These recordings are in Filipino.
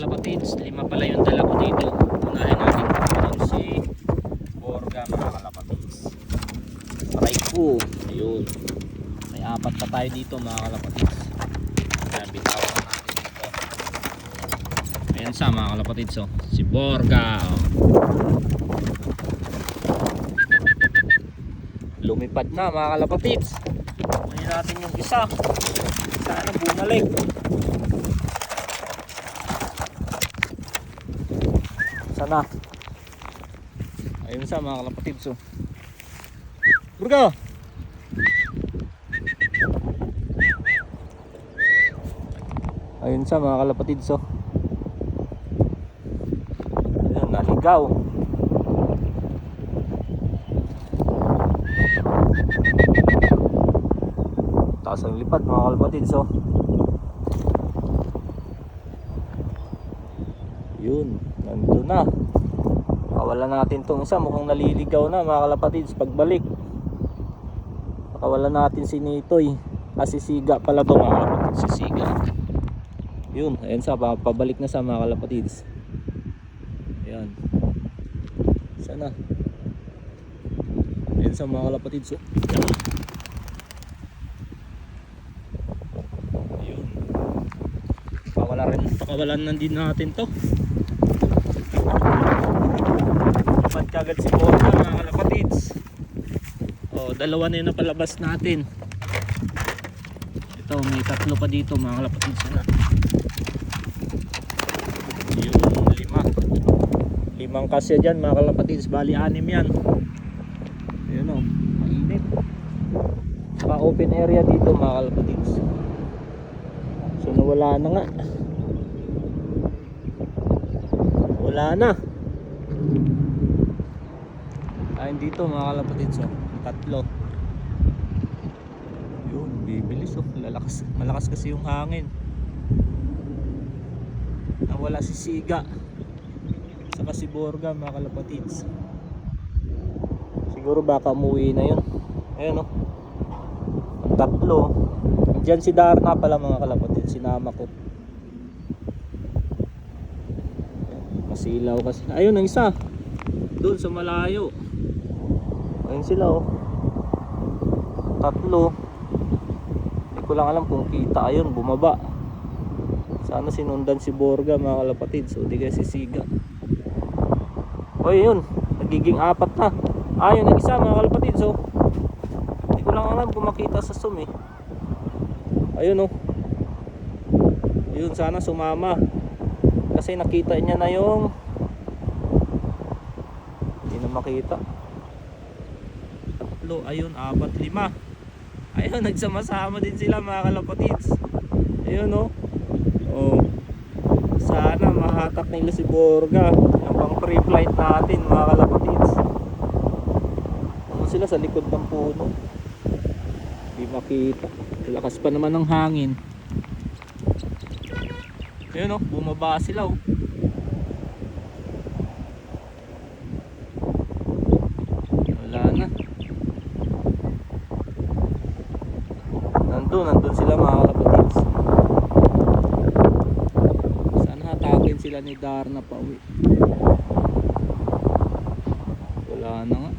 kalapatids. 5 pala yung dala ko dito. Unahin natin kung si Borga mga kalapatids. Try ko. Ayun. May 4 pa tayo dito mga kalapatids. Kaya bitawan natin dito. Ayan sa mga kalapatids, oh. Si Borga, oh. Lumipad na mga kalapatids. Kunin natin yung isa. Sana bumalik. Sana. Ayun sa mga kalapatids, oh. Borga! Ayun sa mga kalapatids, oh. Ayun, naligaw. Taas ang lipad mga kalapatids, oh. Yun, nandun na. Pakawalan natin tong isa, mukhang naliligaw na mga kalapatids. Pagbalik, pakawalan natin si Nitoy. Si Siga pala to mga kalapatids, si Siga. Yun, ayan sa, pabalik na sa mga kalapatids. Ayan. Sana. Ayan sa mga kalapatids, oh. Ayun. Pakawalan na din natin to. Dapat kagad si Borga mga kalapatids. Oh, dalawa na yun na palabas natin. Ito, may 3 pa dito mga kalapatids na. Yung 5 kasya dyan mga kalapatids. Bali 6 yan. Ayun, oh, mainit. Pa open area dito mga kalapatids. So nawala na nga. Wala na. Ayun dito mga kalapatids, oh. 3. Yun, bibilis, oh. Malakas kasi yung hangin. Nawala si Siga. Saka si Borga mga kalapatids. Siguro baka umuwi na yun. Ayun, oh. Ang 3. Diyan si Darna pala mga kalapatids. Sinama ko. Masilaw kasi. Ayun ang isa. Doon sa malayo. Ayun sila, oh. 3. Hindi ko lang alam kung kita. Ayun, bumaba. Sana sinundan si Borga mga kalapatids. So di kaya si Siga. O yun, nagiging 4 na. Ayun ang isa mga kalapatids, oh. Hindi ko lang alam kung makita sa zoom, eh. Ayun, oh. Yun, sana sumama. Kasi nakita niya na yung hindi na makita. 3, ayun, 4, 5. Ayun, nagsama-sama din sila mga kalapatids. Ayun, oh. Oh. Sana mahatak nila si Borga. Yung pang pre-flight natin mga kalapatids. Ano sila sa likod ng puno. Hindi makita. Lakas pa naman ng hangin. Ayun, oh, bumaba sila, oh. Wala na. Nandun sila mga kalapatids. Sana hatakin sila ni Darna pa uwi. Wala na nga.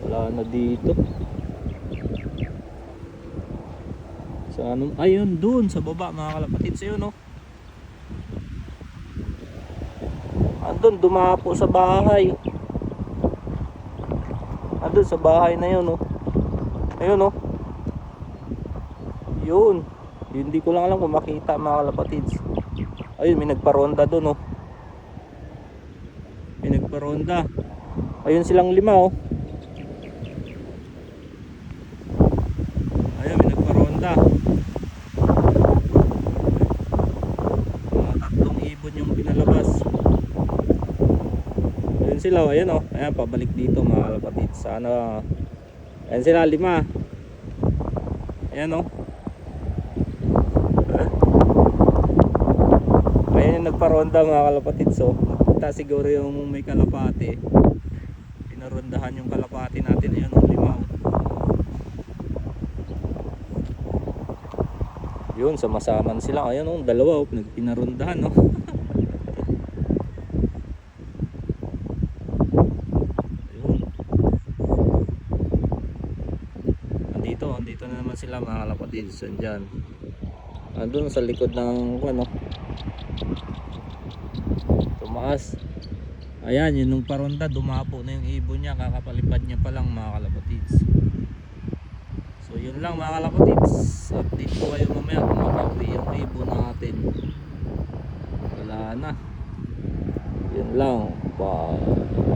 Wala na dito. Ayun dun sa baba mga kalapatids. Ayun, oh. Andun, dumapo sa bahay. Andun sa bahay na yun, oh. Ayun, oh. Yun. Hindi ko lang alam kung makita mga kalapatids. Ayun, may nagparonda dun, oh. May nagparonda. Ayun silang 5, oh. Ayun, may nagparonda. Yung pinalabas. Ayun sila, oh. Ayun, oh. Ayan, pabalik dito mga kalapatids. Sana. Ayun sila, 5. Ayan, oh. Ayun yung nagparonda mga kalapatids, oh. Nakita siguro yung may kalapate. Pinarondahan yung kalapate natin. Ayun, oh, 5. Yun, sama-saman sila. Ayun oh, dalawa oh, nagpinarundahan oh. Ayun. Andito na naman sila mga kalapatids. Andyan. Andun sa likod ng ano. Tumaas. Ayan, yun nung paronda, dumapo na yung ibon niya. Kakapalipad niya pa lang mga kalapatids. So yun lang mga kalapatids. Update ko kayo mamaya kung makauwi yung ibon natin. Wala na. Yun lang. Bye.